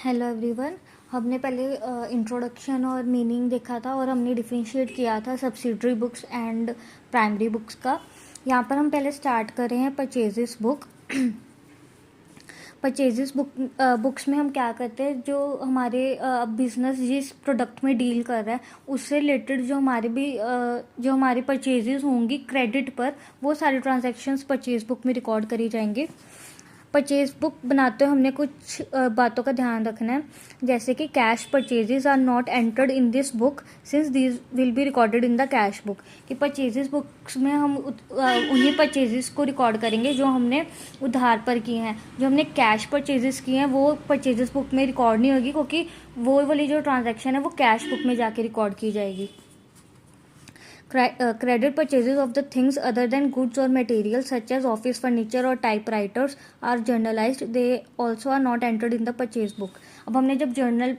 Hello everyone. हमने पहले introduction और मीनिंग देखा था और हमने डिफरेंशिएट किया था subsidiary books and primary books का। यहाँ पर हम पहले स्टार्ट कर रहे हैं परचेजेस बुक। परचेजेस बुक्स में हम क्या करते हैं, जो हमारे बिजनेस जिस प्रोडक्ट में डील कर रहा है उससे रिलेटेड जो हमारी परचेजेस होंगी क्रेडिट पर, वो सारे ट्रांजैक्शंस परचेज बुक में रिकॉर्ड करी जाएंगे। परचेज बुक बनाते हुए हमने कुछ बातों का ध्यान रखना है, जैसे कि cash purchases are not entered in this book since these will be recorded in the cash book. कि परचेजेस बुक्स में हम उन्हीं परचेजेस को रिकॉर्ड करेंगे जो हमने उधार पर किए हैं। जो हमने कैश परचेजेस किए हैं वो परचेजेस बुक में रिकॉर्ड नहीं होगी, क्योंकि वो वाली जो ट्रांजैक्शन है वो कैश बुक में जाके रिकॉर्ड की जाएगी। Credit purchases of the things other than goods or materials such as office furniture or typewriters are journalized. They also are not entered in the purchase book. अब हमने जब journal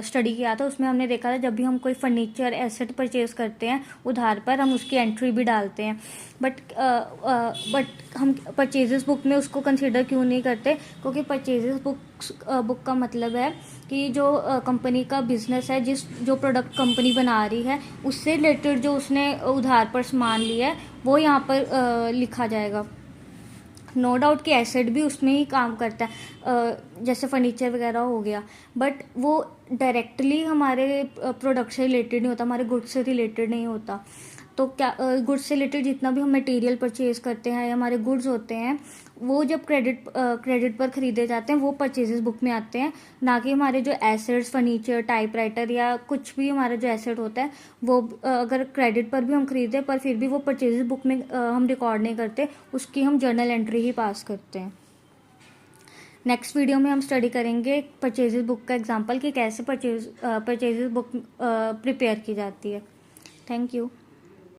study किया था उसमें हमने देखा था जब भी हम कोई फर्नीचर एसेट परचेज करते हैं उधार पर, हम उसकी एंट्री भी डालते हैं। बट हम परचेजेस बुक में उसको कंसिडर क्यों नहीं करते? क्योंकि परचेजेस बुक का मतलब है कि जो कंपनी का बिजनेस है, जो प्रोडक्ट कंपनी बना रही है उससे रिलेटेड जो उसने उधार पर सामान लिया है वो यहाँ पर लिखा जाएगा। नो डाउट कि एसेट भी उसमें ही काम करता है, जैसे फर्नीचर वगैरह हो गया, बट वो डायरेक्टली हमारे प्रोडक्ट से रिलेटेड नहीं होता, हमारे गुड्स से रिलेटेड नहीं होता। तो क्या गुड्स से रिलेटेड जितना भी हम मटेरियल परचेज करते हैं या हमारे गुड्स होते हैं वो जब क्रेडिट पर ख़रीदे जाते हैं वो परचेजेस बुक में आते हैं, ना कि हमारे जो एसेट्स फर्नीचर टाइपराइटर या कुछ भी हमारा जो एसेट होता है वो अगर क्रेडिट पर भी हम खरीदें पर फिर भी वो परचेजेस बुक में हम रिकॉर्ड नहीं करते, उसकी हम जर्नल एंट्री ही पास करते हैं। नेक्स्ट वीडियो में हम स्टडी करेंगे परचेजेस बुक का एग्जाम्पल कि कैसे परचेजेस बुक प्रिपेयर की जाती है। Thank you.